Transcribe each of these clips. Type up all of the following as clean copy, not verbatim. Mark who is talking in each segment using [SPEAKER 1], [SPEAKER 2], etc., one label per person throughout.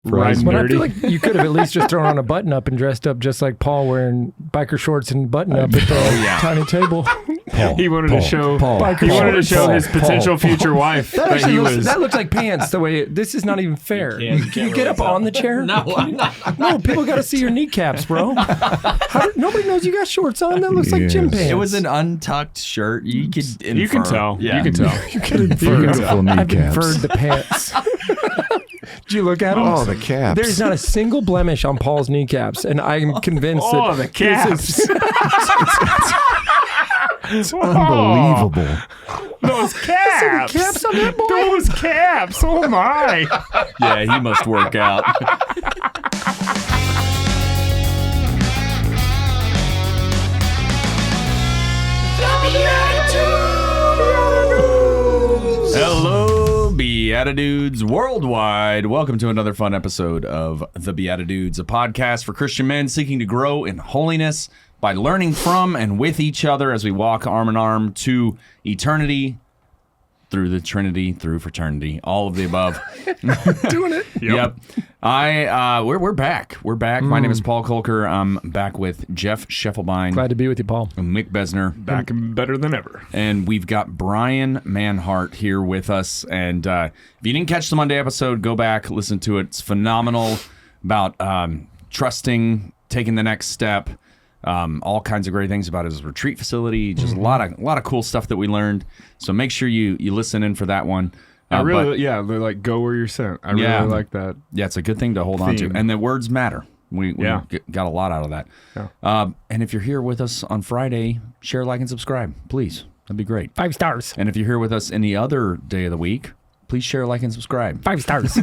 [SPEAKER 1] Right,
[SPEAKER 2] But I feel like you could have at least just thrown on a button up and dressed up just like Paul, wearing biker shorts and button up at the tiny table.
[SPEAKER 3] He wanted to show his potential future wife that he was.
[SPEAKER 2] That looks like pants. The way this is not even fair. You
[SPEAKER 1] can't
[SPEAKER 2] get up on the chair.
[SPEAKER 1] No, I'm not.
[SPEAKER 2] No, people got to see your kneecaps, bro. Nobody knows you got shorts on. That looks like gym pants.
[SPEAKER 4] It was an untucked shirt. You could infer.
[SPEAKER 3] You can tell.
[SPEAKER 4] Yeah.
[SPEAKER 3] You can tell.
[SPEAKER 2] You can infer.
[SPEAKER 5] Beautiful kneecaps.
[SPEAKER 2] I've inferred the pants. Did you look at them?
[SPEAKER 5] Oh, the caps.
[SPEAKER 2] There's not a single blemish on Paul's kneecaps, and I'm convinced that
[SPEAKER 3] the caps.
[SPEAKER 5] It's unbelievable.
[SPEAKER 3] Those caps.
[SPEAKER 2] caps on that boy.
[SPEAKER 3] Those caps. Oh, my.
[SPEAKER 4] Yeah, he must work out. Hello, BeatiDudes worldwide. Welcome to another fun episode of the BeatiDudes, a podcast for Christian men seeking to grow in holiness by learning from and with each other as we walk arm in arm to eternity, through the Trinity, through fraternity, all of the above.
[SPEAKER 2] Doing it.
[SPEAKER 4] Yep. We're back. We're back. My name is Paul Kolker. I'm back with Jeff Schiefelbein.
[SPEAKER 2] Glad to be with you, Paul.
[SPEAKER 4] And Mick Bezner.
[SPEAKER 3] Back and better than ever.
[SPEAKER 4] And we've got Brian Manhart here with us. And if you didn't catch the Monday episode, go back, listen to it. It's phenomenal about trusting, taking the next step. All kinds of great things about his retreat facility. Just a lot of cool stuff that we learned. So make sure you listen in for that one.
[SPEAKER 3] They're like go where you're sent. I really like that.
[SPEAKER 4] Yeah, it's a good thing to hold on to. And the words matter. We got a lot out of that. Yeah. And if you're here with us on Friday, share, like, and subscribe, please. That'd be great.
[SPEAKER 2] 5 stars.
[SPEAKER 4] And if you're here with us any other day of the week, please share, like, and subscribe.
[SPEAKER 2] 5 stars.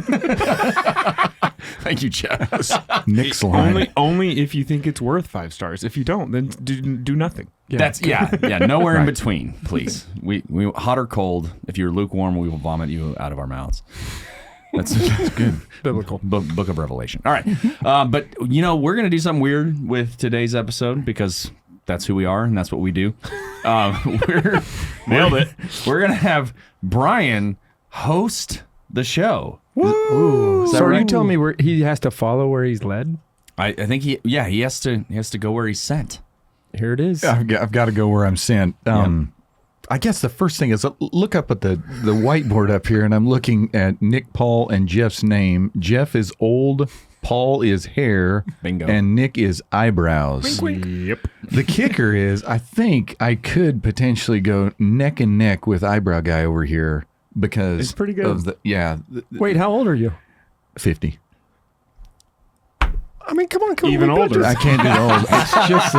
[SPEAKER 4] Thank you, Jeff.
[SPEAKER 5] Nick's line.
[SPEAKER 3] Only if you think it's worth 5 stars. If you don't, then do nothing.
[SPEAKER 4] Yeah. Nowhere in between, please. We hot or cold. If you're lukewarm, we will vomit you out of our mouths. That's good.
[SPEAKER 2] Biblical.
[SPEAKER 4] Book of Revelation. All right. But, we're going to do something weird with today's episode because that's who we are and that's what we do.
[SPEAKER 3] Nailed it.
[SPEAKER 4] We're going to have Brian host the show.
[SPEAKER 2] Woo! So are you telling me where he has to follow where he's led?
[SPEAKER 4] I think he has to go where he's sent.
[SPEAKER 2] Here it is.
[SPEAKER 5] I've got to go where I'm sent. I guess the first thing is look up at the whiteboard up here, and I'm looking at Nick, Paul, and Jeff's name. Jeff is old, Paul is hair,
[SPEAKER 4] Bingo.
[SPEAKER 5] And Nick is eyebrows.
[SPEAKER 2] Wink, wink.
[SPEAKER 3] Yep.
[SPEAKER 5] The kicker is I think I could potentially go neck and neck with eyebrow guy over here because
[SPEAKER 3] it's pretty good.
[SPEAKER 5] Of
[SPEAKER 2] Wait, how old are you?
[SPEAKER 5] 50.
[SPEAKER 2] I mean, come on.
[SPEAKER 3] Even older.
[SPEAKER 5] I can't do old. It's just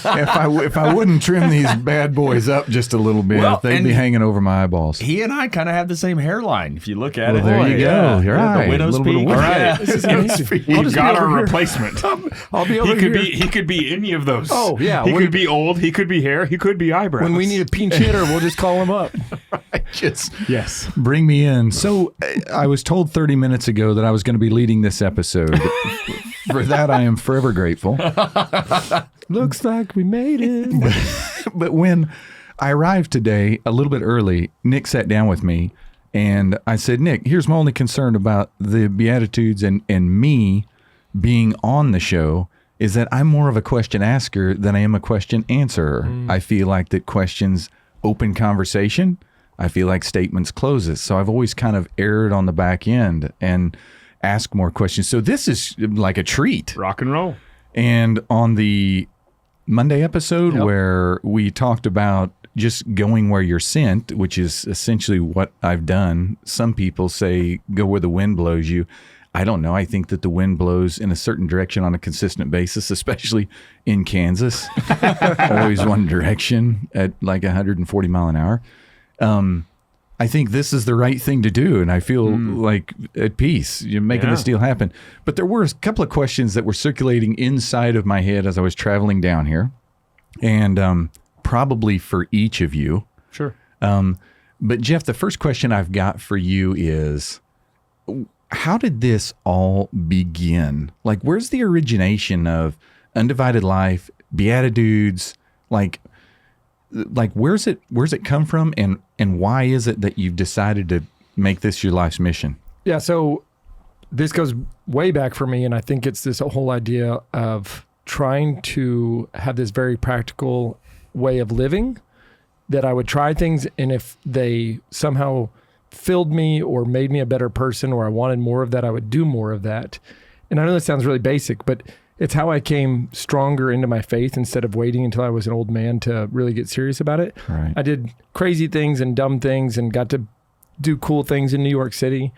[SPEAKER 5] if I wouldn't trim these bad boys up just a little bit, they'd be hanging over my eyeballs.
[SPEAKER 4] He and I kind of have the same hairline. If you look at it,
[SPEAKER 5] there you go. You're right.
[SPEAKER 4] The widow's
[SPEAKER 5] A little bit
[SPEAKER 4] peak.
[SPEAKER 5] of
[SPEAKER 4] All
[SPEAKER 5] width.
[SPEAKER 4] right.
[SPEAKER 2] This is amazing.
[SPEAKER 3] We've got our replacement.
[SPEAKER 2] I'll be over here.
[SPEAKER 3] He could be any of those.
[SPEAKER 2] Oh, yeah.
[SPEAKER 3] He could be old. He could be hair. He could be eyebrows.
[SPEAKER 2] When we need a pinch hitter, we'll just call him up.
[SPEAKER 3] Yes.
[SPEAKER 5] Bring me in. So I was told 30 minutes ago that I was going to be leading this episode. For that, I am forever grateful.
[SPEAKER 2] Looks like we made it.
[SPEAKER 5] But when I arrived today a little bit early, Nick sat down with me and I said, Nick, here's my only concern about the BeatiDudes and me being on the show is that I'm more of a question asker than I am a question answerer. I feel like that questions open conversation. I feel like statements close it. So I've always kind of erred on the back end and ask more questions. So this is like a treat.
[SPEAKER 3] Rock and roll.
[SPEAKER 5] And on the Monday episode where we talked about just going where you're sent, which is essentially what I've done. Some people say go where the wind blows you. I don't know. I think that the wind blows in a certain direction on a consistent basis, especially in Kansas. Always one direction at like 140 mile an hour. I think this is the right thing to do, and I feel like at peace. You're making this deal happen. But there were a couple of questions that were circulating inside of my head as I was traveling down here, and probably for each of you.
[SPEAKER 3] Sure.
[SPEAKER 5] But Jeff, the first question I've got for you is, how did this all begin? Like, where's the origination of Undivided Life, BeatiDudes? Like where's it come from, and why is it that you've decided to make this your life's mission?
[SPEAKER 2] Yeah, so this goes way back for me, and I think it's this whole idea of trying to have this very practical way of living, that I would try things, and if they somehow filled me or made me a better person, or I wanted more of that, I would do more of that. And I know that sounds really basic, but it's how I came stronger into my faith instead of waiting until I was an old man to really get serious about it.
[SPEAKER 5] Right.
[SPEAKER 2] I did crazy things and dumb things and got to do cool things in New York City.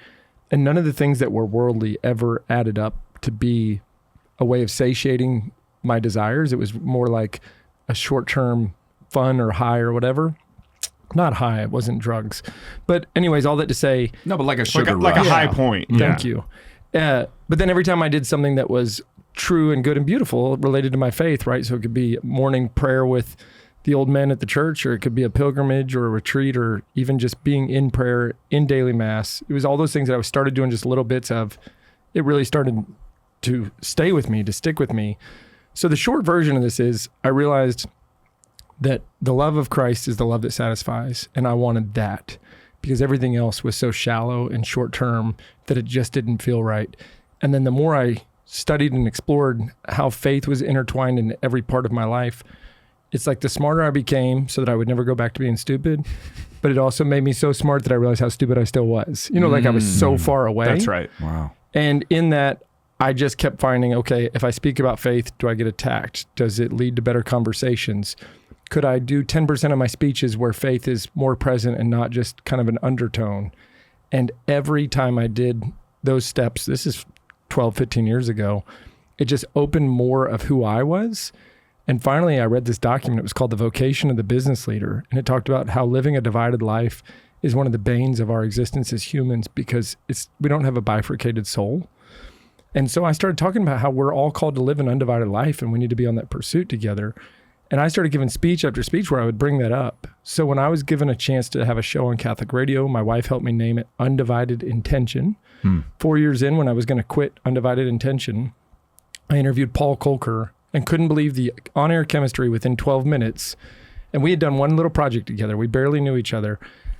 [SPEAKER 2] And none of the things that were worldly ever added up to be a way of satiating my desires. It was more like a short-term fun or high or whatever. Not high, it wasn't drugs. But anyways, all that to say...
[SPEAKER 4] No, but like a sugar
[SPEAKER 3] like
[SPEAKER 4] rush.
[SPEAKER 3] a high point.
[SPEAKER 2] Thank you. But then every time I did something that was true and good and beautiful related to my faith, right? So it could be morning prayer with the old men at the church, or it could be a pilgrimage or a retreat, or even just being in prayer in daily mass. It was all those things that I started doing just little bits of. It really started to stay with me, to stick with me. So the short version of this is I realized that the love of Christ is the love that satisfies. And I wanted that because everything else was so shallow and short term that it just didn't feel right. And then the more I studied and explored how faith was intertwined in every part of my life, it's like the smarter I became so that I would never go back to being stupid, but it also made me so smart that I realized how stupid I still was. Like I was so far away.
[SPEAKER 3] That's right.
[SPEAKER 5] Wow.
[SPEAKER 2] And in that, I just kept finding, okay, if I speak about faith, do I get attacked? Does it lead to better conversations? Could I do 10% of my speeches where faith is more present and not just kind of an undertone? And every time I did those steps, this is 12, 15 years ago, it just opened more of who I was. And finally, I read this document. It was called The Vocation of the Business Leader. And it talked about how living a divided life is one of the banes of our existence as humans because we don't have a bifurcated soul. And so I started talking about how we're all called to live an undivided life and we need to be on that pursuit together. And I started giving speech after speech where I would bring that up. So when I was given a chance to have a show on Catholic radio, my wife helped me name it Undivided Intention. 4 years in, when I was going to quit Undivided Intention, I interviewed Paul Kolker and couldn't believe the on-air chemistry within 12 minutes. And we had done one little project together. We barely knew each other.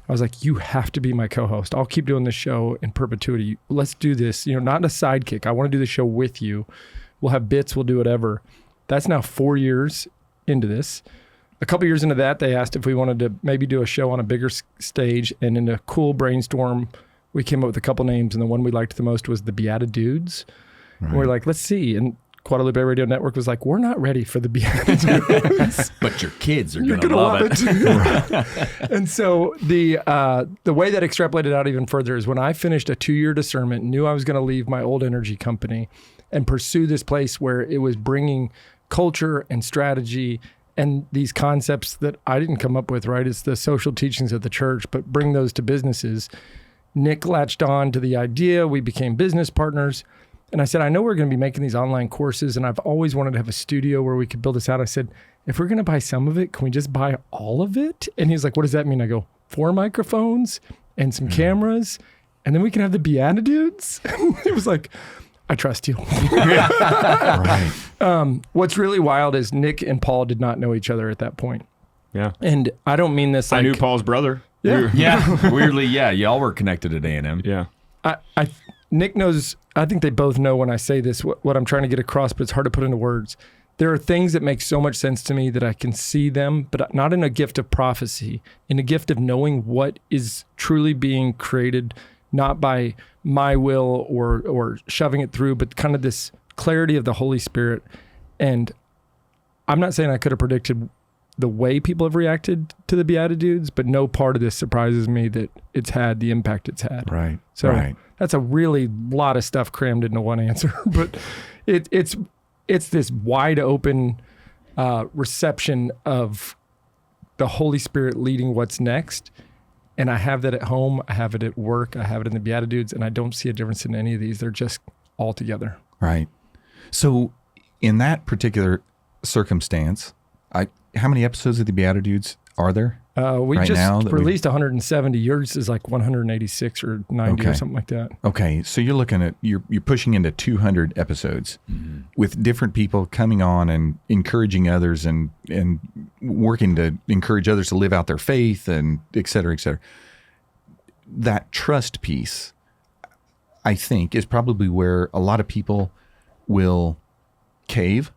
[SPEAKER 2] I was like, you have to be my co-host. I'll keep doing this show in perpetuity. Let's do this. Not a sidekick. I want to do the show with you. We'll have bits. We'll do whatever. That's now 4 years into this. A couple years into that, they asked if we wanted to maybe do a show on a bigger stage. And in a cool brainstorm, we came up with a couple names. And the one we liked the most was the BeatiDudes. Right. We're like, let's see. And Guadalupe Radio Network was like, we're not ready for the BeatiDudes.
[SPEAKER 4] But your kids are going to love it.
[SPEAKER 2] And so the way that extrapolated out even further is when I finished a 2-year discernment, knew I was going to leave my old energy company and pursue this place where it was bringing culture and strategy and these concepts that I didn't come up with, right? It's the social teachings of the church, but bring those to businesses. Nick latched on to the idea. We became business partners. And I said, I know we're going to be making these online courses, and I've always wanted to have a studio where we could build this out. I said, if we're going to buy some of it, can we just buy all of it? And he's like, what does that mean? I go, 4 microphones and some cameras, and then we can have the BeatiDudes. It was like, I trust you.
[SPEAKER 5] Right.
[SPEAKER 2] What's really wild is Nick and Paul did not know each other at that point.
[SPEAKER 3] Yeah.
[SPEAKER 2] And I don't mean this like...
[SPEAKER 3] I knew Paul's brother.
[SPEAKER 2] Yeah.
[SPEAKER 4] Weirdly, yeah. Y'all were connected at A&M.
[SPEAKER 3] Yeah.
[SPEAKER 2] Nick knows, I think they both know when I say this, what I'm trying to get across, but it's hard to put into words. There are things that make so much sense to me that I can see them, but not in a gift of prophecy, in a gift of knowing what is truly being created, not by my will or shoving it through, but kind of this clarity of the Holy Spirit. And I'm not saying I could have predicted the way people have reacted to the BeatiDudes, but no part of this surprises me that it's had the impact it's had.
[SPEAKER 5] Right.
[SPEAKER 2] So that's a really lot of stuff crammed into one answer, but it's this wide open reception of the Holy Spirit leading what's next. And I have that at home. I have it at work. I have it in the BeatiDudes, and I don't see a difference in any of these. They're just all together.
[SPEAKER 5] Right. So in that particular circumstance, how many episodes of the BeatiDudes are there?
[SPEAKER 2] We
[SPEAKER 5] right
[SPEAKER 2] just
[SPEAKER 5] now
[SPEAKER 2] released 170. Yours is like 186 or 90 or something like that.
[SPEAKER 5] Okay, so you're looking at you're pushing into 200 episodes with different people coming on and encouraging others and working to encourage others to live out their faith and et cetera, et cetera. That trust piece, I think, is probably where a lot of people will cave,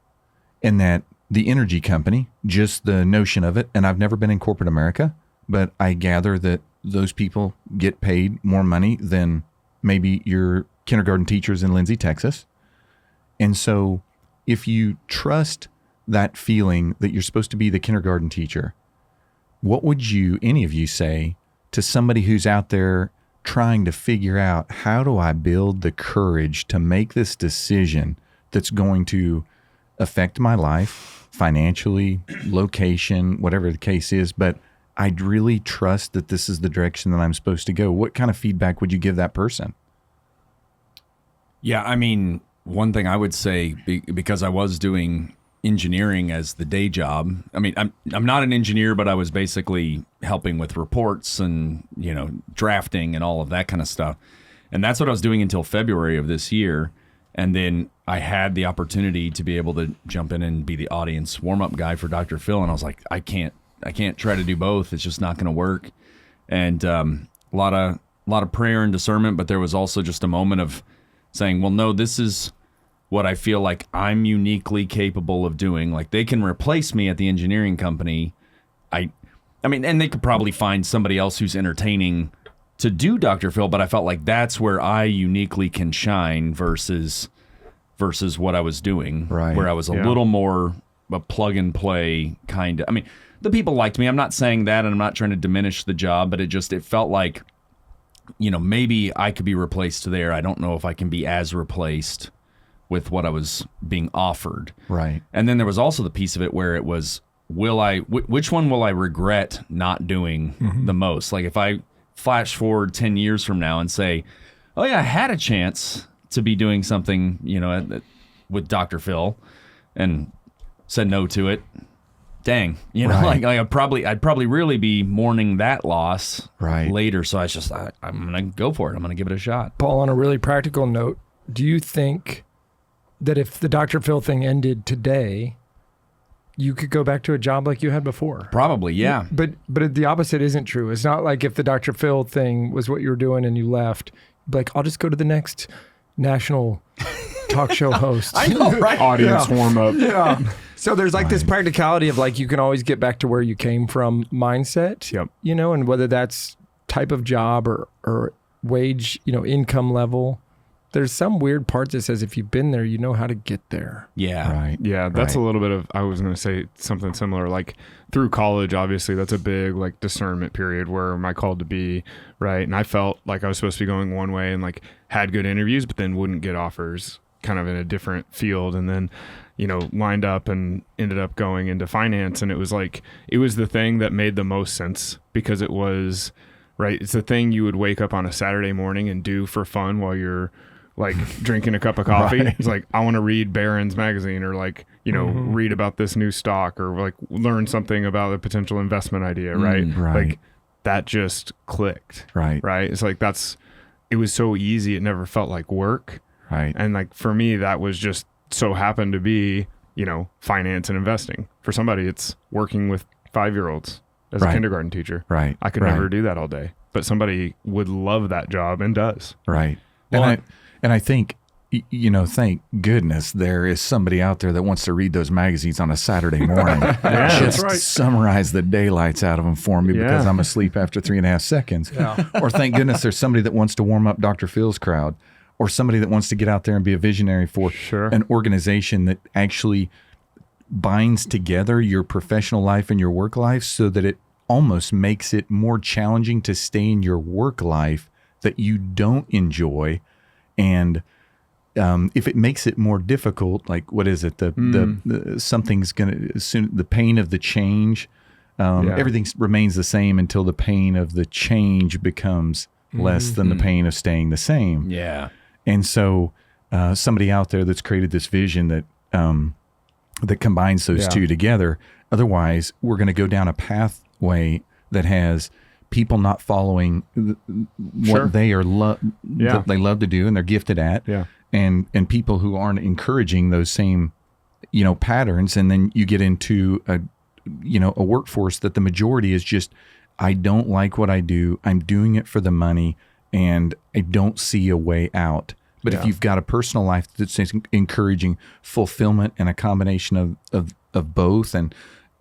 [SPEAKER 5] and that the energy company, just the notion of it, and I've never been in corporate America, but I gather that those people get paid more money than maybe your kindergarten teachers in Lindsay, Texas. And so if you trust that feeling that you're supposed to be the kindergarten teacher, what would any of you say to somebody who's out there trying to figure out, how do I build the courage to make this decision that's going to affect my life financially, location, whatever the case is, but I'd really trust that this is the direction that I'm supposed to go? What kind of feedback would you give that person?
[SPEAKER 4] Yeah, I mean, one thing I would say, because I was doing engineering as the day job. I mean, I'm not an engineer, but I was basically helping with reports and, drafting and all of that kind of stuff. And that's what I was doing until February of this year. And then I had the opportunity to be able to jump in and be the audience warm-up guy for Dr. Phil. And I was like, I can't try to do both. It's just not going to work. And a lot of prayer and discernment, but there was also just a moment of saying, well, no, this is what I feel like I'm uniquely capable of doing. Like, they can replace me at the engineering company. I mean, and they could probably find somebody else who's entertaining to do Dr. Phil, but I felt like that's where I uniquely can shine versus what I was doing,
[SPEAKER 5] right?
[SPEAKER 4] Where I was a little more a plug and play kind of. I mean, the people liked me. I'm not saying that, and I'm not trying to diminish the job, but it felt like, maybe I could be replaced there. I don't know if I can be as replaced with what I was being offered.
[SPEAKER 5] Right.
[SPEAKER 4] And then there was also the piece of it where it was, which one will I regret not doing the most? Like, if I flash forward 10 years from now and say, oh yeah, I had a chance to be doing something, with Dr. Phil, and said no to it. Dang,
[SPEAKER 5] right.
[SPEAKER 4] like I'd probably really be mourning that loss later. So I was just, I'm going to go for it. I'm going to give it a shot.
[SPEAKER 2] Paul, on a really practical note, do you think that if the Dr. Phil thing ended today, you could go back to a job like you had before?
[SPEAKER 4] Probably, yeah.
[SPEAKER 2] But the opposite isn't true. It's not like if the Dr. Phil thing was what you were doing and you left, you'd be like, I'll just go to the next national talk show host.
[SPEAKER 4] I know, right?
[SPEAKER 3] Audience warm up.
[SPEAKER 2] Yeah. So there's like this practicality of like, you can always get back to where you came from mindset,
[SPEAKER 3] Yep.
[SPEAKER 2] And whether that's type of job or wage, income level. There's some weird part that says if you've been there, you know how to get there.
[SPEAKER 4] Yeah.
[SPEAKER 5] Right.
[SPEAKER 3] Yeah, that's a little bit of, I was going to say something similar. Like, through college, obviously, that's a big like discernment period. Where am I called to be, right? And I felt like I was supposed to be going one way and like had good interviews, but then wouldn't get offers kind of in a different field. And then, lined up and ended up going into finance. And it was the thing that made the most sense, because it was, right, it's the thing you would wake up on a Saturday morning and do for fun while you're like drinking a cup of coffee.
[SPEAKER 5] Right.
[SPEAKER 3] It's like, I want to read Barron's magazine, or like, read about this new stock, or like learn something about a potential investment idea. Right.
[SPEAKER 5] Right.
[SPEAKER 3] Like, that just clicked.
[SPEAKER 5] Right.
[SPEAKER 3] Right. It's like, it was so easy. It never felt like work.
[SPEAKER 5] Right.
[SPEAKER 3] And like, for me, that was just so happened to be, finance and investing. For somebody, it's working with 5-year-olds as a kindergarten teacher.
[SPEAKER 5] Right.
[SPEAKER 3] I could never do that all day, but somebody would love that job and does.
[SPEAKER 5] Right.
[SPEAKER 4] Well,
[SPEAKER 5] And I think, thank goodness there is somebody out there that wants to read those magazines on a Saturday morning. Just summarize the daylights out of them for me because I'm asleep after 3.5 seconds. Yeah. Or thank goodness there's somebody that wants to warm up Dr. Phil's crowd, or somebody that wants to get out there and be a visionary for an organization that actually binds together your professional life and your work life so that it almost makes it more challenging to stay in your work life that you don't enjoy. And if it makes it more difficult, like, what is it? The something's going to soon, the pain of the change, everything remains the same until the pain of the change becomes less than the pain of staying the same.
[SPEAKER 4] Yeah.
[SPEAKER 5] And so somebody out there that's created this vision that that combines those two together. Otherwise, we're going to go down a pathway that has people not following what they are that they love to do and they're gifted at, and people who aren't encouraging those same patterns, and then you get into a workforce that the majority is just, I don't like what I do, I'm doing it for the money, and I don't see a way out. But if you've got a personal life that's encouraging fulfillment and a combination of both, and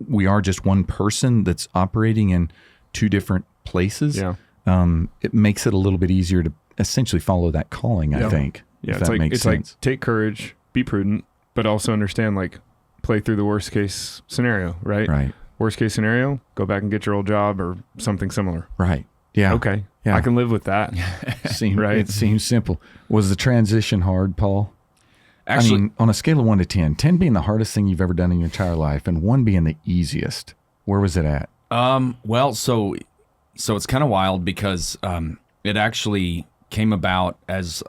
[SPEAKER 5] we are just one person that's operating in two different places, it makes it a little bit easier to essentially follow that calling, I think.
[SPEAKER 3] Yeah,
[SPEAKER 5] if that makes sense.
[SPEAKER 3] Like take courage, be prudent, but also understand, like, play through the worst case scenario, right?
[SPEAKER 5] Right.
[SPEAKER 3] Worst case scenario, go back and get your old job or something similar.
[SPEAKER 5] Right. Yeah.
[SPEAKER 3] Okay.
[SPEAKER 5] Yeah.
[SPEAKER 3] I can live with that. Right.
[SPEAKER 5] It seems simple. Was the transition hard, Paul?
[SPEAKER 4] Actually,
[SPEAKER 5] I mean, on a scale of 1 to 10, 10 being the hardest thing you've ever done in your entire life and 1 being the easiest, where was it at?
[SPEAKER 4] well, so it's kind of wild because it actually came about as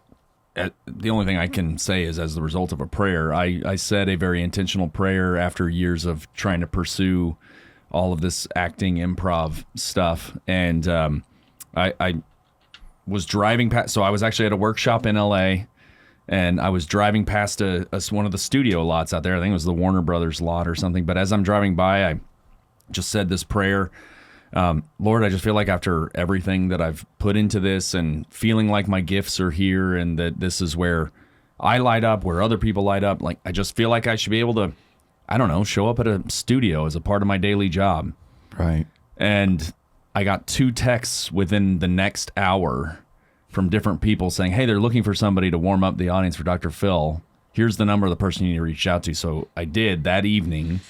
[SPEAKER 4] the only thing I can say is as the result of a prayer. I said a very intentional prayer after years of trying to pursue all of this acting, improv stuff, and I was driving past. So I was actually at a workshop in LA, and I was driving past one of the studio lots out there. I think it was the Warner Brothers lot or something. But as I'm driving by, I just said this prayer. Lord, I just feel like after everything that I've put into this and feeling like my gifts are here and that this is where I light up, where other people light up, like I just feel like I should be able to, I don't know, show up at a studio as a part of my daily job.
[SPEAKER 5] Right.
[SPEAKER 4] And I got 2 texts within the next hour from different people saying, hey, they're looking for somebody to warm up the audience for Dr. Phil. Here's the number of the person you need to reach out to. So I did that evening.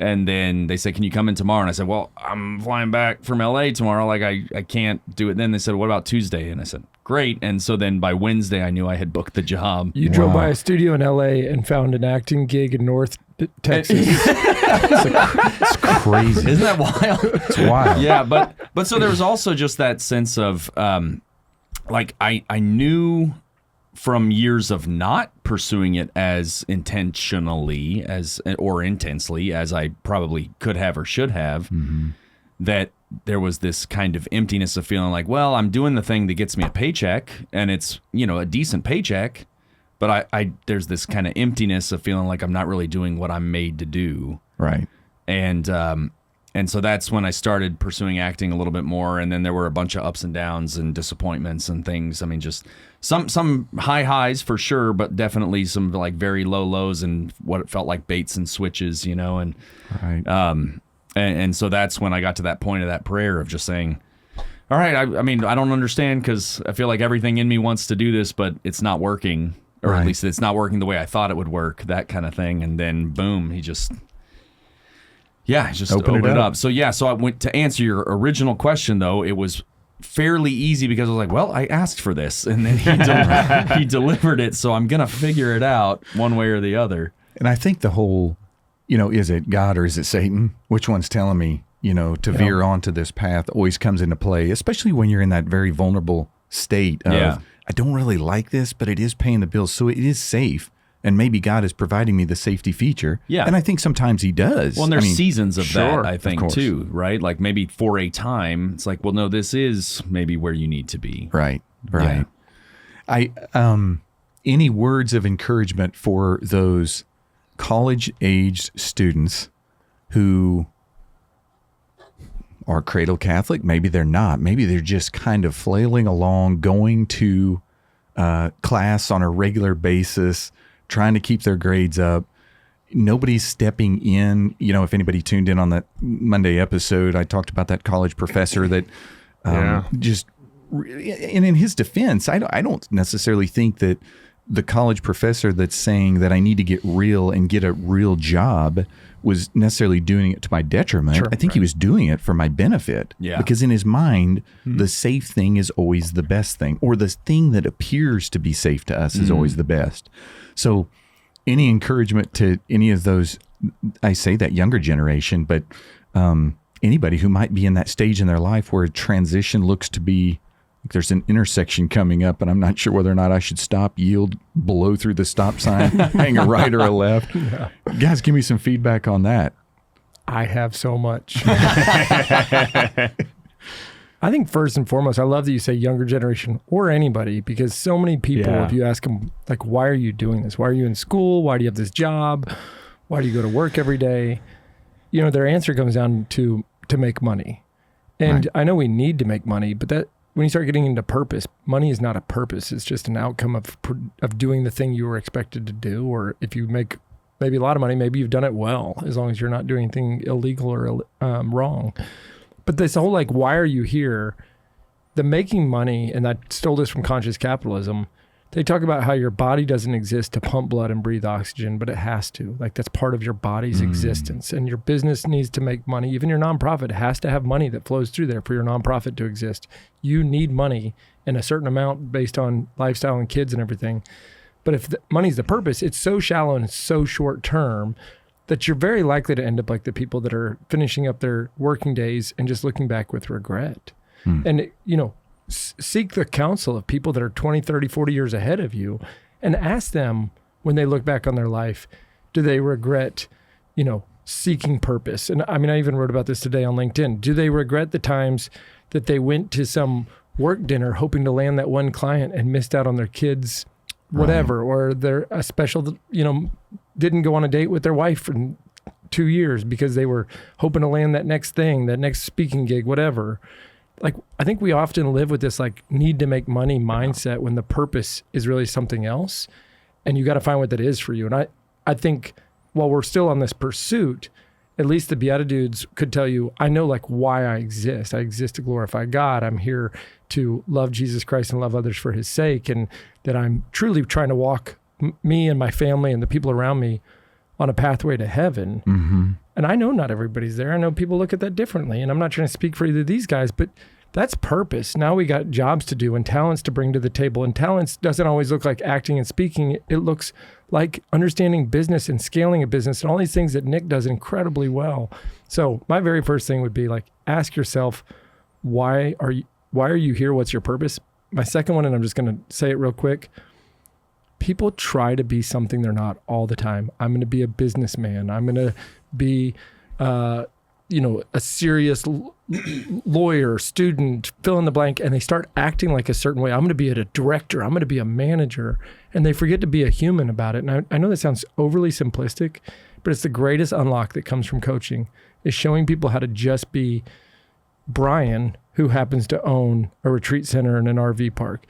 [SPEAKER 4] And then they said, can you come in tomorrow? And I said, well, I'm flying back from LA tomorrow. Like, I can't do it then. They said, what about Tuesday? And I said, great. And so then by Wednesday, I knew I had booked the job.
[SPEAKER 2] You drove by a studio in LA and found an acting gig in North Texas.
[SPEAKER 5] It's crazy.
[SPEAKER 4] Isn't that wild?
[SPEAKER 5] It's wild.
[SPEAKER 4] Yeah, but so there was also just that sense of, like, I knew from years of not pursuing it as intentionally or intensely as I probably could have or should have, that there was this kind of emptiness of feeling like, well, I'm doing the thing that gets me a paycheck, and it's, a decent paycheck, but I there's this kind of emptiness of feeling like I'm not really doing what I'm made to do.
[SPEAKER 5] Right.
[SPEAKER 4] And so that's when I started pursuing acting a little bit more, and then there were a bunch of ups and downs and disappointments and things. I mean, just some high highs for sure, but definitely some like very low lows and what it felt like baits and switches, and
[SPEAKER 5] Right.
[SPEAKER 4] and so that's when I got to that point of that prayer of just saying, all right, I mean, I don't understand because I feel like everything in me wants to do this, but it's not working, or
[SPEAKER 5] Right.
[SPEAKER 4] at least it's not working the way I thought it would work, that kind of thing. And then boom, he just opened it up. So I went to answer your original question, though. It was fairly easy because I was like, well, I asked for this, and then he delivered it, so I'm going to figure it out one way or the other.
[SPEAKER 5] And I think the whole, is it God or is it Satan? Which one's telling me, to veer onto this path always comes into play, especially when you're in that very vulnerable state of, I don't really like this, but it is paying the bills, so it is safe. And maybe God is providing me the safety feature.
[SPEAKER 4] Yeah.
[SPEAKER 5] And I think sometimes he does.
[SPEAKER 4] Well, and there's seasons of
[SPEAKER 3] sure,
[SPEAKER 4] that, I think, too, right? Like maybe for a time, it's like, well, no, this is maybe where you need to be.
[SPEAKER 5] Right. I any words of encouragement for those college-aged students who are cradle Catholic? Maybe they're not. Maybe they're just kind of flailing along, going to class on a regular basis, trying to keep their grades up. Nobody's stepping in. If anybody tuned in on that Monday episode, I talked about that college professor that and in his defense, I don't necessarily think that the college professor that's saying that I need to get real and get a real job was necessarily doing it to my detriment.
[SPEAKER 2] Sure,
[SPEAKER 5] I think he was doing it for my benefit.
[SPEAKER 4] Yeah.
[SPEAKER 5] Because in his mind, the safe thing is always the best thing, or the thing that appears to be safe to us is always the best. So any encouragement to any of those, I say that younger generation, but anybody who might be in that stage in their life where a transition looks to be, there's an intersection coming up and I'm not sure whether or not I should stop, yield, blow through the stop sign, hang a right or a left. Yeah. Guys, give me some feedback on that.
[SPEAKER 2] I have so much. I think first and foremost, I love that you say younger generation or anybody, because so many people, if you ask them, like, why are you doing this? Why are you in school? Why do you have this job? Why do you go to work every day? Their answer comes down to make money. And I know we need to make money, but when you start getting into purpose, money is not a purpose. It's just an outcome of doing the thing you were expected to do. Or if you make maybe a lot of money, maybe you've done it well, as long as you're not doing anything illegal or wrong. But this whole like, why are you here? The making money, and I stole this from Conscious Capitalism. They talk about how your body doesn't exist to pump blood and breathe oxygen, but it has to. Like, that's part of your body's existence. And your business needs to make money. Even your nonprofit has to have money that flows through there for your nonprofit to exist. You need money in a certain amount based on lifestyle and kids and everything. But if money's the purpose, it's so shallow and it's so short term that you're very likely to end up like the people that are finishing up their working days and just looking back with regret. And, seek the counsel of people that are 20, 30, 40 years ahead of you and ask them when they look back on their life, do they regret, seeking purpose? And I mean, I even wrote about this today on LinkedIn. Do they regret the times that they went to some work dinner hoping to land that one client and missed out on their kids, whatever, or they're a special, didn't go on a date with their wife for 2 years because they were hoping to land that next thing, that next speaking gig, whatever. Like, I think we often live with this like need to make money mindset when the purpose is really something else, and you got to find what that is for you. And I think while we're still on this pursuit, at least the BeatiDudes could tell you, I know like why I exist. I exist to glorify God. I'm here to love Jesus Christ and love others for his sake. And that I'm truly trying to walk me and my family and the people around me on a pathway to heaven. Mm-hmm. And I know not everybody's there. I know people look at that differently. And I'm not trying to speak for either of these guys, but that's purpose. Now we got jobs to do and talents to bring to the table. And talents doesn't always look like acting and speaking. It looks like understanding business and scaling a business and all these things that Nick does incredibly well. So my very first thing would be like, ask yourself, why are you here? What's your purpose? My second one, and I'm just going to say it real quick. People try to be something they're not all the time. I'm going to be a businessman. I'm going to be, a serious lawyer, student, fill in the blank, and they start acting like a certain way. I'm going to be a director. I'm going to be a manager. And they forget to be a human about it. And I know that sounds overly simplistic, but it's the greatest unlock that comes from coaching, is showing people how to just be Brian, who happens to own a retreat center and an RV park.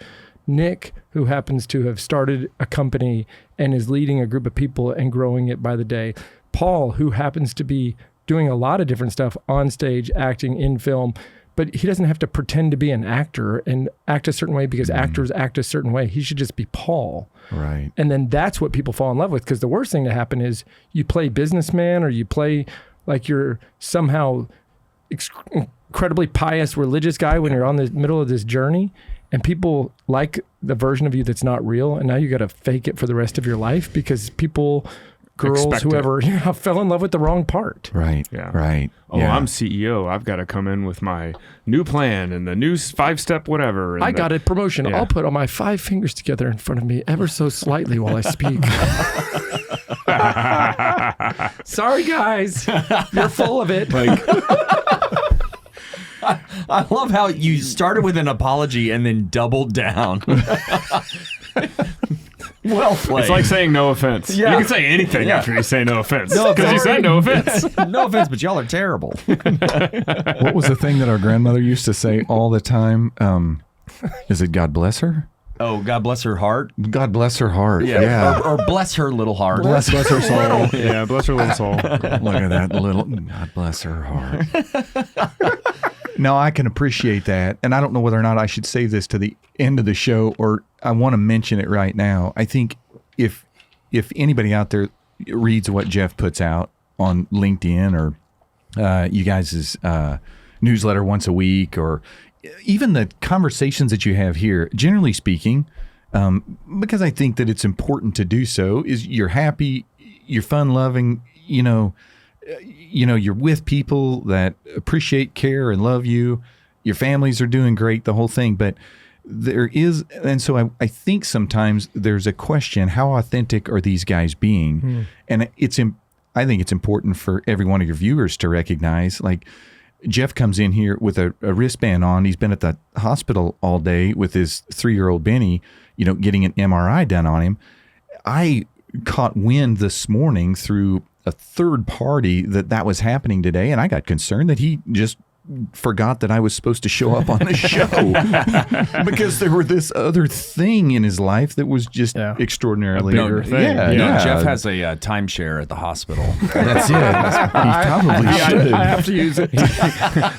[SPEAKER 2] Nick, who happens to have started a company and is leading a group of people and growing it by the day. Paul, who happens to be doing a lot of different stuff on stage, acting, in film, but he doesn't have to pretend to be an actor and act a certain way because actors act a certain way. He should just be Paul.
[SPEAKER 5] Right.
[SPEAKER 2] And then that's what people fall in love with, because the worst thing to happen is you play businessman or you play like you're somehow incredibly pious religious guy when you're on the middle of this journey. And people like the version of you that's not real. And now you got to fake it for the rest of your life because people, girls,
[SPEAKER 3] Expect
[SPEAKER 2] whoever, fell in love with the wrong part.
[SPEAKER 5] Right.
[SPEAKER 3] Yeah.
[SPEAKER 5] Right.
[SPEAKER 3] Oh,
[SPEAKER 5] yeah.
[SPEAKER 3] I'm CEO. I've got to come in with my new plan and the new 5-step whatever. And
[SPEAKER 2] I got a promotion.
[SPEAKER 3] Yeah.
[SPEAKER 2] I'll put all my 5 fingers together in front of me ever so slightly while I speak. Sorry, guys. You're full of it.
[SPEAKER 4] I love how you started with an apology and then doubled down. Well played.
[SPEAKER 3] It's like saying no offense.
[SPEAKER 4] Yeah.
[SPEAKER 3] You can say anything after you say no offense.
[SPEAKER 4] No
[SPEAKER 3] Because you
[SPEAKER 4] offense.
[SPEAKER 3] said no offense.
[SPEAKER 4] No offense, but y'all are terrible.
[SPEAKER 5] What was the thing that our grandmother used to say all the time? Is it God bless her?
[SPEAKER 4] Oh, God bless her heart.
[SPEAKER 5] God bless her heart. Yeah.
[SPEAKER 4] Or bless her little heart.
[SPEAKER 5] Bless her soul.
[SPEAKER 3] Yeah, bless her little soul.
[SPEAKER 5] Look at that little, God bless her heart. No, I can appreciate that. And I don't know whether or not I should say this to the end of the show, or I want to mention it right now. I think if anybody out there reads what Jeff puts out on LinkedIn or you guys' newsletter once a week, or even the conversations that you have here, generally speaking, because I think that it's important to do so, is you're happy, you're fun-loving, you're with people that appreciate, care, and love you. Your families are doing great, the whole thing. But there is, and so I think sometimes there's a question, how authentic are these guys being? And I think it's important for every one of your viewers to recognize, like, Jeff comes in here with a wristband on. He's been at the hospital all day with his 3-year-old Benny, getting an MRI done on him. I caught wind this morning through a third party that was happening today, and I got concerned that he just forgot that I was supposed to show up on the show because there were this other thing in his life that was just extraordinarily
[SPEAKER 3] bigger thing.
[SPEAKER 4] Jeff has a timeshare at the hospital.
[SPEAKER 5] That's it. He probably should.
[SPEAKER 2] I have to use it.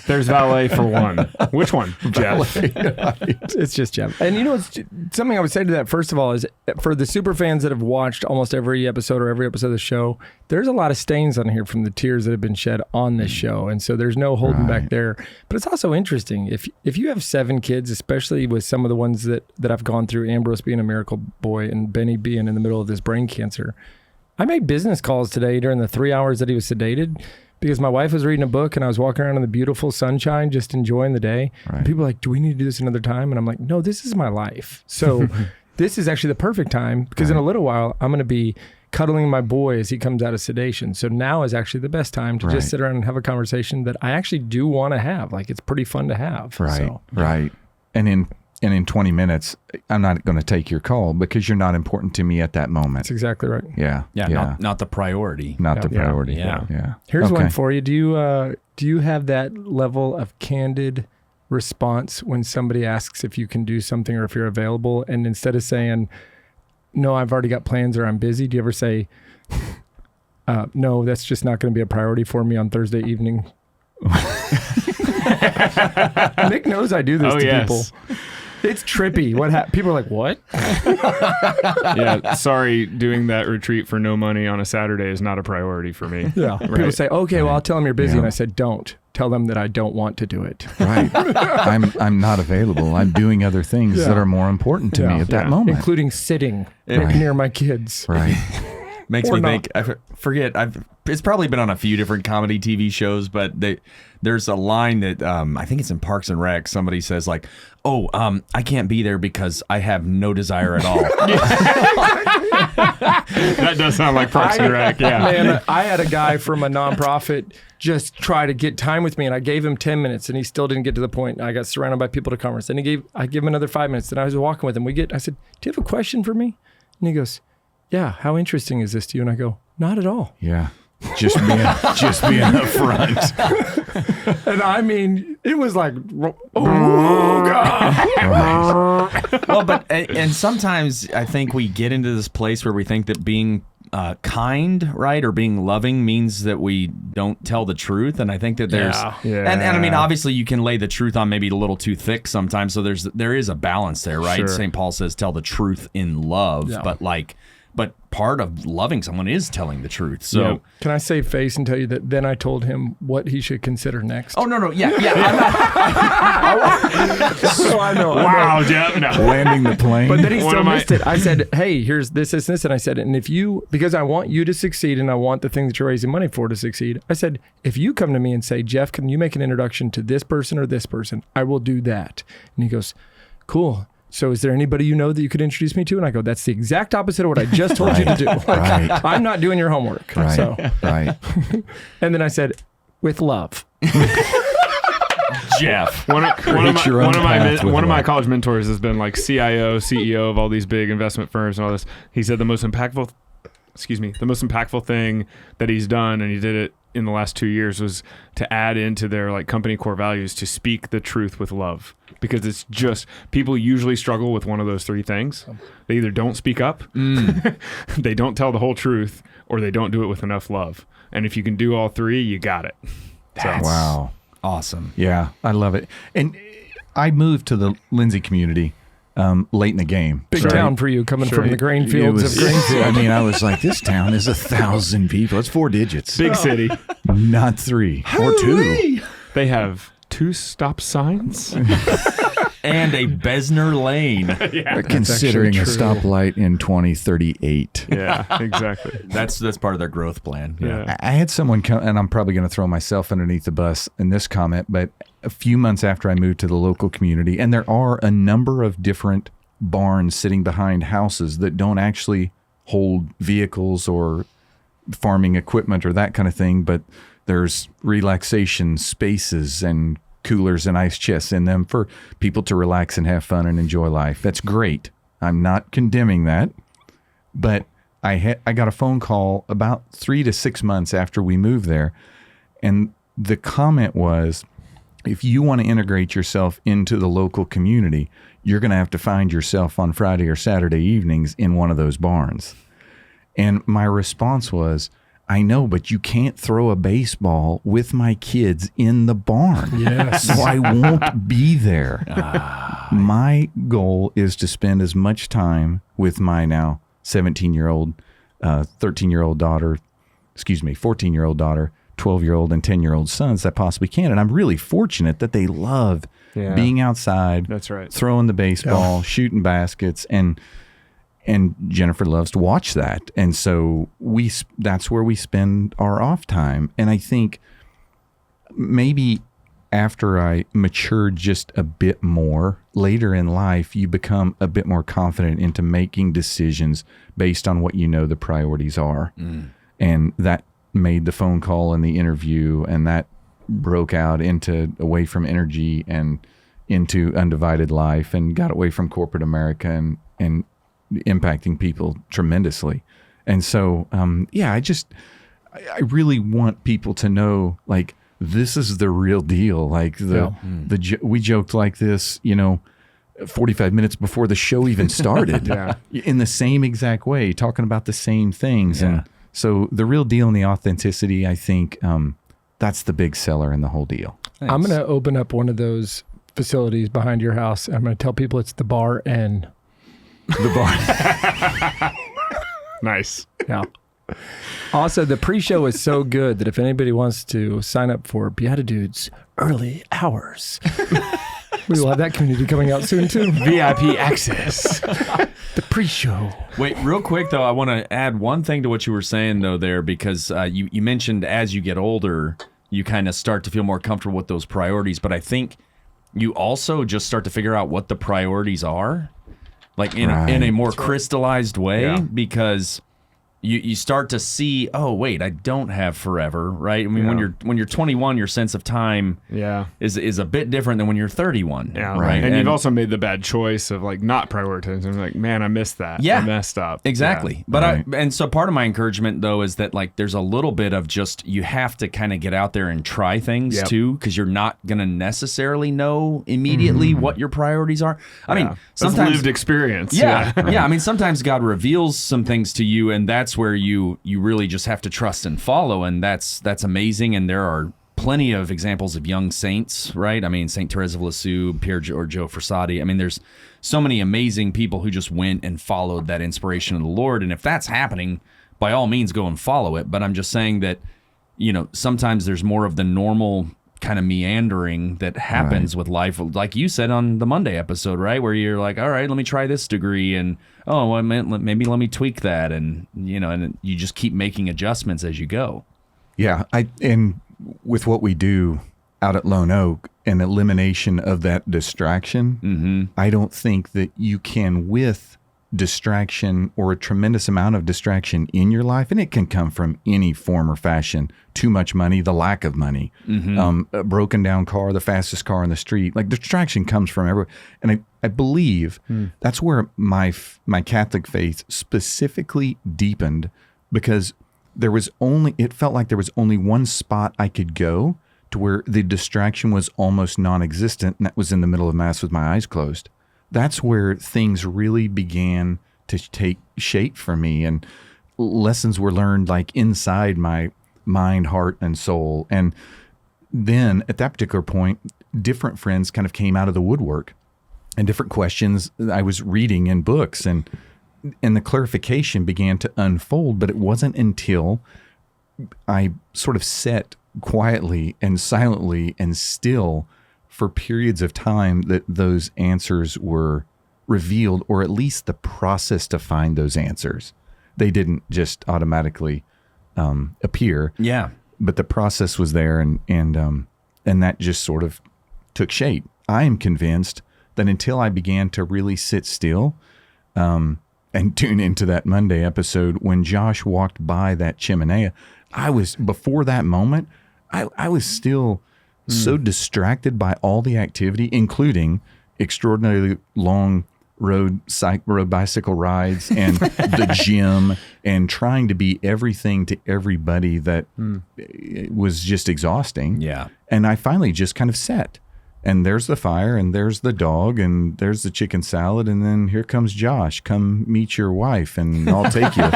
[SPEAKER 3] There's valet for one. Which one, Jeff?
[SPEAKER 2] It's just Jeff. And it's something I would say to that, first of all, is for the super fans that have watched almost every episode or every episode of the show, there's a lot of stains on here from the tears that have been shed on this show. And so there's no holding back there. But it's also interesting. If you have 7 kids, especially with some of the ones that I've gone through, Ambrose being a miracle boy and Benny being in the middle of this brain cancer, I made business calls today during the 3 hours that he was sedated because my wife was reading a book and I was walking around in the beautiful sunshine, just enjoying the day. Right. And people are like, do we need to do this another time? And I'm like, no, this is my life. So this is actually the perfect time because in a little while, I'm going to be cuddling my boy as he comes out of sedation. So now is actually the best time to just sit around and have a conversation that I actually do want to have. Like, it's pretty fun to have.
[SPEAKER 5] Right. And in 20 minutes, I'm not going to take your call because you're not important to me at that moment.
[SPEAKER 2] That's exactly right.
[SPEAKER 5] Yeah.
[SPEAKER 4] Not the priority.
[SPEAKER 5] Not the priority. Yeah.
[SPEAKER 2] Here's one for you. Do you have that level of candid response when somebody asks if you can do something or if you're available, and instead of saying, no, I've already got plans or I'm busy, do you ever say, no, that's just not going to be a priority for me on Thursday evening? Nick knows I do this to people. It's trippy. People are like, what?
[SPEAKER 3] Yeah, sorry, doing that retreat for no money on a Saturday is not a priority for me.
[SPEAKER 2] Yeah. Right. People say, okay, well, I'll tell them you're busy. And I said, don't. Tell them that I don't want to do it.
[SPEAKER 5] Right. I'm not available. I'm doing other things that are more important to me at that moment.
[SPEAKER 2] Including sitting near my kids.
[SPEAKER 5] Right.
[SPEAKER 4] Makes me think, I forget, it's probably been on a few different comedy TV shows, but there's a line that I think it's in Parks and Rec. Somebody says like, I can't be there because I have no desire at all.
[SPEAKER 3] That does sound like Parks and Rec, yeah.
[SPEAKER 2] Man, I had a guy from a nonprofit just try to get time with me, and I gave him 10 minutes, and he still didn't get to the point. I got surrounded by people to converse. And I gave him another 5 minutes, and I was walking with him. I said, do you have a question for me? And he goes, yeah, how interesting is this to you? And I go, not at all.
[SPEAKER 5] Yeah. Just being upfront.
[SPEAKER 2] And I mean, it was like, oh, God.
[SPEAKER 4] Well, and sometimes I think we get into this place where we think that being kind, right, or being loving means that we don't tell the truth. And I think that there's, and I mean, obviously you can lay the truth on maybe a little too thick sometimes. So there is a balance there, right? Sure. St. Paul says, tell the truth in love, but part of loving someone is telling the truth. So
[SPEAKER 2] can I save face and tell you that then I told him what he should consider next?
[SPEAKER 4] Oh, no. Yeah.
[SPEAKER 2] So I know.
[SPEAKER 3] Wow, Jeff. No.
[SPEAKER 5] Landing the plane.
[SPEAKER 2] But then he still missed it. I said, hey, here's this, and I said, and because I want you to succeed and I want the thing that you're raising money for to succeed, I said, if you come to me and say, Jeff, can you make an introduction to this person or this person? I will do that. And he goes, cool. So is there anybody you know that you could introduce me to? And I go, that's the exact opposite of what I just told you to do. Like, I'm not doing your homework.
[SPEAKER 5] Right.
[SPEAKER 2] So.
[SPEAKER 5] Right.
[SPEAKER 2] And then I said, with love.
[SPEAKER 3] Jeff. One of my college mentors has been like CIO, CEO of all these big investment firms and all this. He said the most impactful thing that he's done, and he did it in the last 2 years, was to add into their like company core values to speak the truth with love. Because it's just, people usually struggle with one of those 3 things. They either don't speak up, they don't tell the whole truth, or they don't do it with enough love. And if you can do all 3, you got it.
[SPEAKER 5] Wow.
[SPEAKER 4] Awesome.
[SPEAKER 5] Yeah, I love it. And I moved to the Lindsay community late in the game.
[SPEAKER 2] Big town for you, coming from the grain fields of Greenfield.
[SPEAKER 5] I mean, I was like, this town is 1,000 people. It's 4 digits.
[SPEAKER 3] Big city.
[SPEAKER 5] Not 3 or 2.
[SPEAKER 3] They have 2 stop signs
[SPEAKER 4] and a Bezner lane.
[SPEAKER 5] Considering a stoplight in 2038.
[SPEAKER 3] Yeah, exactly.
[SPEAKER 4] That's part of their growth plan.
[SPEAKER 3] Yeah.
[SPEAKER 5] I had someone come, and I'm probably going to throw myself underneath the bus in this comment, but a few months after I moved to the local community, and there are a number of different barns sitting behind houses that don't actually hold vehicles or farming equipment or that kind of thing, but there's relaxation spaces and coolers and ice chests in them for people to relax and have fun and enjoy life. That's great. I'm not condemning that, but I got a phone call about 3 to 6 months after we moved there, and the comment was, if you want to integrate yourself into the local community, you're going to have to find yourself on Friday or Saturday evenings in one of those barns. And my response was, I know, but you can't throw a baseball with my kids in the barn.
[SPEAKER 2] Yes.
[SPEAKER 5] So I won't be there. My goal is to spend as much time with my now 17-year-old, 13-year-old daughter, 14-year-old daughter, 12-year-old, and 10-year-old sons that I possibly can. And I'm really fortunate that they love being outside.
[SPEAKER 3] That's right.
[SPEAKER 5] Throwing the baseball, shooting baskets, and Jennifer loves to watch that. And so that's where we spend our off time. And I think maybe after I matured just a bit more later in life, you become a bit more confident into making decisions based on what you know the priorities are. And that made the phone call and the interview, and that broke out into Away from Energy and into Undivided Life, and got away from corporate America and impacting people tremendously. And so, I really want people to know, like, this is the real deal. Like we joked like this, 45 minutes before the show even started in the same exact way, talking about the same things. And so the real deal and the authenticity, I think, that's the big seller in the whole deal.
[SPEAKER 2] Thanks. I'm going to open up one of those facilities behind your house. I'm going to tell people it's the Bar N.
[SPEAKER 5] The bar.
[SPEAKER 3] Nice.
[SPEAKER 2] Yeah. Also, the pre-show is so good that if anybody wants to sign up for BeatiDudes early hours, we will have that community coming out soon too.
[SPEAKER 3] VIP access.
[SPEAKER 2] The pre-show.
[SPEAKER 4] Wait, real quick though, I want to add one thing to what you were saying though there, because you mentioned as you get older, you kind of start to feel more comfortable with those priorities. But I think you also just start to figure out what the priorities are. Like in a more crystallized way, because you start to see, oh wait, I don't have forever, right? I mean, when you're 21, your sense of time is a bit different than when you're 31.
[SPEAKER 3] Yeah,
[SPEAKER 4] right.
[SPEAKER 3] And you've also made the bad choice of like not prioritizing. Like, man, I missed that. Yeah, I messed up.
[SPEAKER 4] Exactly.
[SPEAKER 3] Yeah.
[SPEAKER 4] But so part of my encouragement though is that like there's a little bit of just you have to kind of get out there and try things too, because you're not gonna necessarily know immediately what your priorities are. I mean, sometimes
[SPEAKER 3] that's lived experience.
[SPEAKER 4] Yeah. I mean, sometimes God reveals some things to you, and that's where you really just have to trust and follow, and that's amazing. And there are plenty of examples of young saints, right? I mean, St. Therese of Lisieux, Pierre or Joe Frassati. I mean, there's so many amazing people who just went and followed that inspiration of the Lord. And if that's happening, by all means, go and follow it. But I'm just saying that, sometimes there's more of the normal kind of meandering that happens with life, like you said on the Monday episode, right? Where you're like, all right, let me try this degree, and maybe let me tweak that, and and you just keep making adjustments as you go.
[SPEAKER 5] Yeah, and with what we do out at Lone Oak, an elimination of that distraction, I don't think that you can with distraction or a tremendous amount of distraction in your life, and it can come from any form or fashion. Too much money, the lack of money, a broken down car, the fastest car on the street. Like distraction comes from everywhere. And I believe that's where my Catholic faith specifically deepened, because it felt like there was only one spot I could go to where the distraction was almost non-existent, and that was in the middle of Mass with my eyes closed. That's where things really began to take shape for me, and lessons were learned like inside my mind, heart, and soul. And then at that particular point, different friends kind of came out of the woodwork, and different questions I was reading in books, and the clarification began to unfold. But it wasn't until I sort of sat quietly and silently and still for periods of time that those answers were revealed, or at least the process to find those answers. They didn't just automatically appear. Yeah. But the process was there, and that just sort of took shape. I am convinced that until I began to really sit still and tune into that Monday episode, when Josh walked by that chimenea, before that moment, I was still so distracted by all the activity, including extraordinarily long rode bicycle rides and the gym and trying to be everything to everybody that was just exhausting.
[SPEAKER 4] Yeah.
[SPEAKER 5] And I finally just kind of sat. And there's the fire, and there's the dog, and there's the chicken salad, and then here comes Josh. Come meet your wife, and I'll take you. In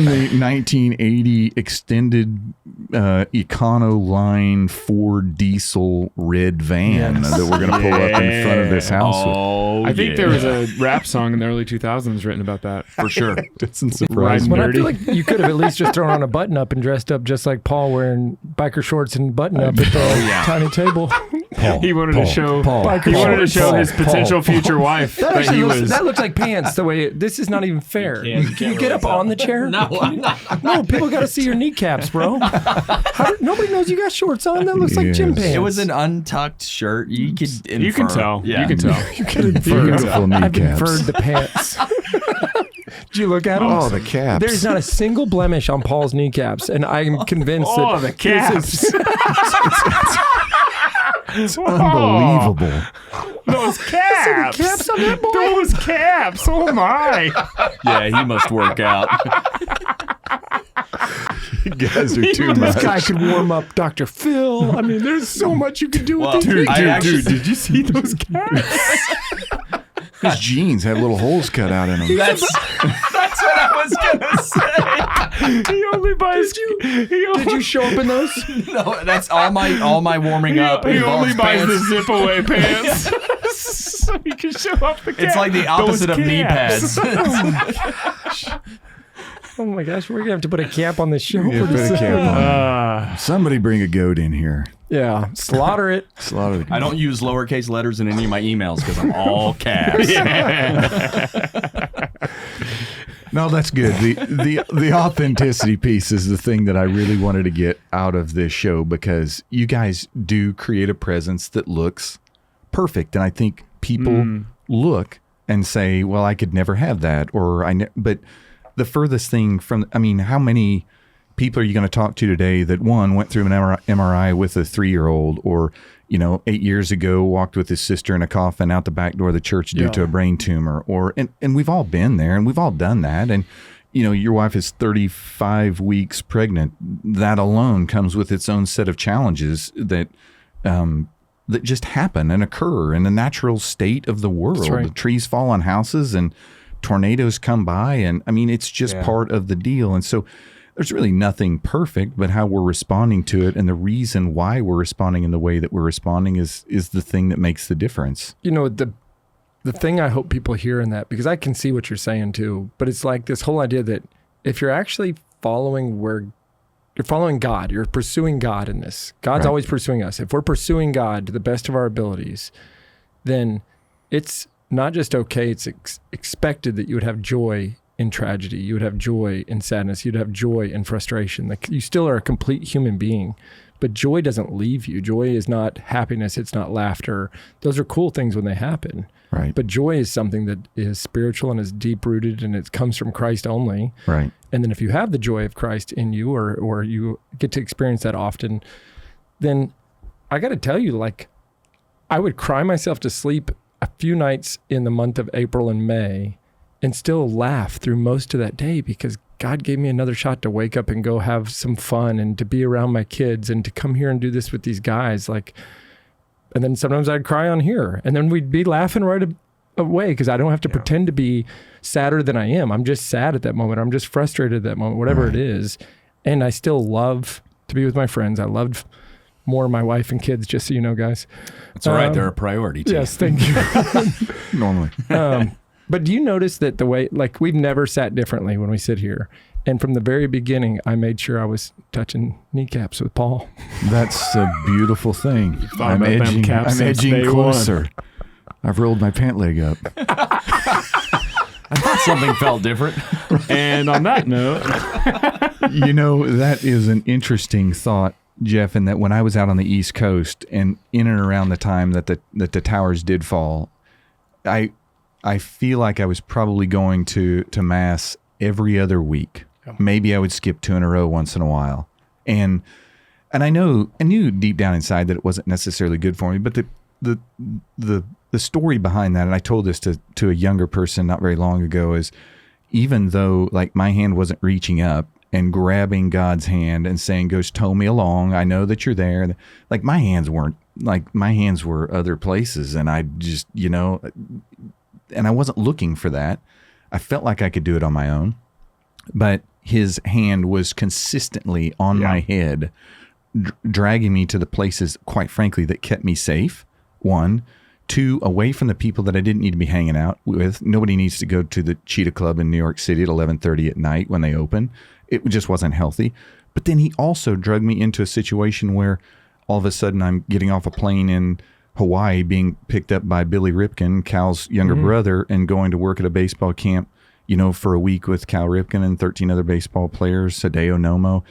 [SPEAKER 5] the 1980 extended Econoline Ford diesel red van that we're going to pull up in front of this house with.
[SPEAKER 3] I think there was a rap song in the early 2000s written about that.
[SPEAKER 4] For sure.
[SPEAKER 5] Doesn't surprise me.
[SPEAKER 2] But I feel like you could have at least just thrown on a button up and dressed up just like Paul, wearing biker shorts and button up at the tiny table.
[SPEAKER 3] He wanted to show his potential future wife
[SPEAKER 2] That
[SPEAKER 3] that he was.
[SPEAKER 2] that looks like pants. The way this is not even fair.
[SPEAKER 1] You
[SPEAKER 2] You get up on the chair.
[SPEAKER 1] No, I'm not.
[SPEAKER 2] No, people got to see your kneecaps, bro. Nobody knows you got shorts on. That looks like gym
[SPEAKER 5] Yes.
[SPEAKER 2] pants.
[SPEAKER 4] It was an untucked shirt. You could infer.
[SPEAKER 3] You can tell.
[SPEAKER 4] Yeah.
[SPEAKER 3] You can tell.
[SPEAKER 2] You could
[SPEAKER 5] Beautiful
[SPEAKER 2] I've
[SPEAKER 5] kneecaps.
[SPEAKER 2] inferred the pants. Did you look at them?
[SPEAKER 5] Oh, the caps.
[SPEAKER 2] There's not a single blemish on Paul's kneecaps, and I'm convinced
[SPEAKER 3] Oh,
[SPEAKER 2] that
[SPEAKER 3] the caps.
[SPEAKER 5] It's unbelievable.
[SPEAKER 3] Those caps.
[SPEAKER 2] caps on that boy.
[SPEAKER 3] Those caps. Oh my.
[SPEAKER 4] Yeah, he must work out.
[SPEAKER 5] You guys are too much.
[SPEAKER 2] This guy could warm up Dr. Phil. I mean, there's so much you could do
[SPEAKER 4] Well,
[SPEAKER 2] with these.
[SPEAKER 3] Dude, did you see those caps?
[SPEAKER 5] His jeans had little holes cut out in them.
[SPEAKER 4] That's what I was gonna say.
[SPEAKER 3] He only buys.
[SPEAKER 2] Did you show up in those?
[SPEAKER 4] No, that's all my warming up.
[SPEAKER 3] He only
[SPEAKER 4] involves
[SPEAKER 3] buys
[SPEAKER 4] pants.
[SPEAKER 3] the zip away pants. So he can show off the caps.
[SPEAKER 4] It's like the opposite of knee
[SPEAKER 3] caps.
[SPEAKER 4] pads.
[SPEAKER 2] Oh my gosh, we're gonna have to put a cap on this show.
[SPEAKER 5] Yeah,
[SPEAKER 2] pretty
[SPEAKER 5] put a
[SPEAKER 2] soon.
[SPEAKER 5] cap on. Somebody bring a goat in here.
[SPEAKER 2] Yeah, slaughter it.
[SPEAKER 5] Slaughter the goat.
[SPEAKER 4] I don't use lowercase letters in any of my emails because I'm all caps.
[SPEAKER 5] No, that's good. The authenticity piece is the thing that I really wanted to get out of this show, because you guys do create a presence that looks perfect, and I think people look and say, "Well, I could never have that," or but the furthest thing from, I mean, how many people are you going to talk to today that one went through an MRI with a 3-year-old, or 8 years ago walked with his sister in a coffin out the back door of the church due to a brain tumor, or and we've all been there and we've all done that, and your wife is 35 weeks pregnant. That alone comes with its own set of challenges that that just happen and occur in the natural state of the world.
[SPEAKER 2] That's right.
[SPEAKER 5] The trees fall on houses and tornadoes come by, and I mean, it's just part of the deal. And so there's really nothing perfect, but how we're responding to it and the reason why we're responding in the way that we're responding is the thing that makes the difference.
[SPEAKER 2] The thing I hope people hear in that, because I can see what you're saying too, but it's like this whole idea that if you're actually following God, you're pursuing God in this. God's always pursuing us. If we're pursuing God to the best of our abilities, then it's not just okay, it's expected that you would have joy in tragedy. You would have joy in sadness. You'd have joy in frustration. Like, you still are a complete human being, but joy doesn't leave you. Joy is not happiness. It's not laughter. Those are cool things when they happen.
[SPEAKER 5] Right.
[SPEAKER 2] But joy is something that is spiritual and is deep rooted, and it comes from Christ only.
[SPEAKER 5] Right.
[SPEAKER 2] And then if you have the joy of Christ in you, or you get to experience that often, then I got to tell you, like, I would cry myself to sleep a few nights in the month of April and May and still laugh through most of that day, because God gave me another shot to wake up and go have some fun and to be around my kids and to come here and do this with these guys. Like, and then sometimes I'd cry on here, and then we'd be laughing right away, because I don't have to pretend to be sadder than I am. I'm just sad at that moment. I'm just frustrated at that moment, whatever it is. And I still love to be with my friends. I loved more my wife and kids, just so you know, guys.
[SPEAKER 4] It's all right. They're a priority too.
[SPEAKER 2] Yes, thank you.
[SPEAKER 5] Normally.
[SPEAKER 2] But do you notice that the way, like, we've never sat differently when we sit here. And from the very beginning, I made sure I was touching kneecaps with Paul.
[SPEAKER 5] That's a beautiful thing.
[SPEAKER 3] thought
[SPEAKER 5] I'm
[SPEAKER 3] about them
[SPEAKER 5] edging,
[SPEAKER 3] caps
[SPEAKER 5] I'm
[SPEAKER 3] since
[SPEAKER 5] edging
[SPEAKER 3] day
[SPEAKER 5] closer. I've rolled my pant leg up.
[SPEAKER 4] I thought something felt different.
[SPEAKER 3] And on that note,
[SPEAKER 5] That is an interesting thought, Jeff, in that when I was out on the East Coast and in and around the time that the towers did fall, I feel like I was probably going to Mass every other week. Maybe I would skip 2 in a row once in a while. And I knew deep down inside that it wasn't necessarily good for me, but the the story behind that, and I told this to a younger person not very long ago, is even though like my hand wasn't reaching up and grabbing God's hand and saying, "Go tow me along. I know that you're there." Like my hands weren't, like my hands were other places, and I just, and I wasn't looking for that. I felt like I could do it on my own, but his hand was consistently on my head, dragging me to the places, quite frankly, that kept me safe. 1, 2, away from the people that I didn't need to be hanging out with. Nobody needs to go to the Cheetah Club in New York City at 11:30 at night when they open. It just wasn't healthy. But then he also drugged me into a situation where all of a sudden I'm getting off a plane in Hawaii, being picked up by Billy Ripken, Cal's younger brother, and going to work at a baseball camp, for a week with Cal Ripken and 13 other baseball players, Hideo Nomo,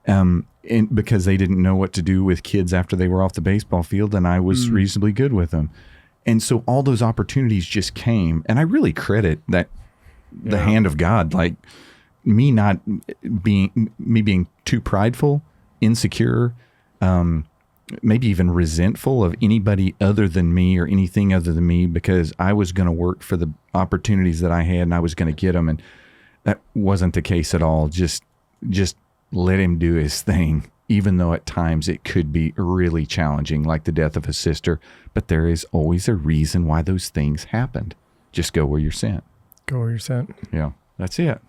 [SPEAKER 5] and because they didn't know what to do with kids after they were off the baseball field, and I was reasonably good with them. And so all those opportunities just came, and I really credit that the hand of God, like me being too prideful, insecure, maybe even resentful of anybody other than me or anything other than me, because I was going to work for the opportunities that I had and I was going to get them. And that wasn't the case at all. Just let him do his thing, even though at times it could be really challenging, like the death of a sister. But there is always a reason why those things happened. Just go where you're sent.
[SPEAKER 2] Go where you're sent.
[SPEAKER 5] Yeah, that's it.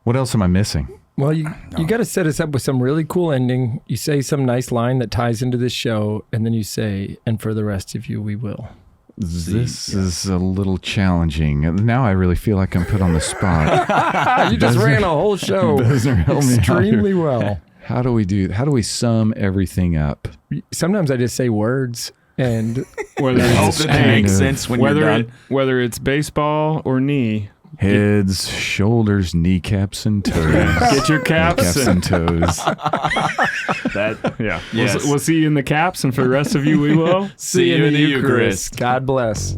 [SPEAKER 5] What else am I missing?
[SPEAKER 2] Well, you got to set us up with some really cool ending. You say some nice line that ties into this show, and then you say, "And for the rest of you, we will."
[SPEAKER 5] This is a little challenging. Now I really feel like I'm put on the spot.
[SPEAKER 2] You just ran a whole show
[SPEAKER 5] Bezner, help me out
[SPEAKER 2] extremely
[SPEAKER 5] here.
[SPEAKER 2] well.
[SPEAKER 5] How do we sum everything up?
[SPEAKER 2] Sometimes I just say words, and
[SPEAKER 3] Whether
[SPEAKER 4] I hope
[SPEAKER 3] it's,
[SPEAKER 4] that makes sense when you're done.
[SPEAKER 3] whether it's baseball or knee,
[SPEAKER 5] Heads, shoulders, kneecaps, and toes.
[SPEAKER 3] get your caps.
[SPEAKER 5] Kneecaps and toes.
[SPEAKER 3] Yeah.
[SPEAKER 4] Yes.
[SPEAKER 3] We'll see you in the caps, and for the rest of you, we will.
[SPEAKER 4] See you in the Eucharist.
[SPEAKER 2] God bless.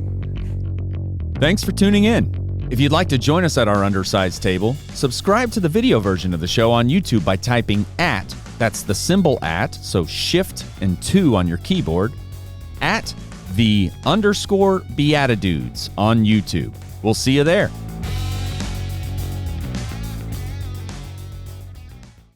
[SPEAKER 1] Thanks for tuning in. If you'd like to join us at our undersized table, subscribe to the video version of the show on YouTube by typing @ that's the symbol @, so shift and 2 on your keyboard, @ the _ BeatiDudes on YouTube. We'll see you there.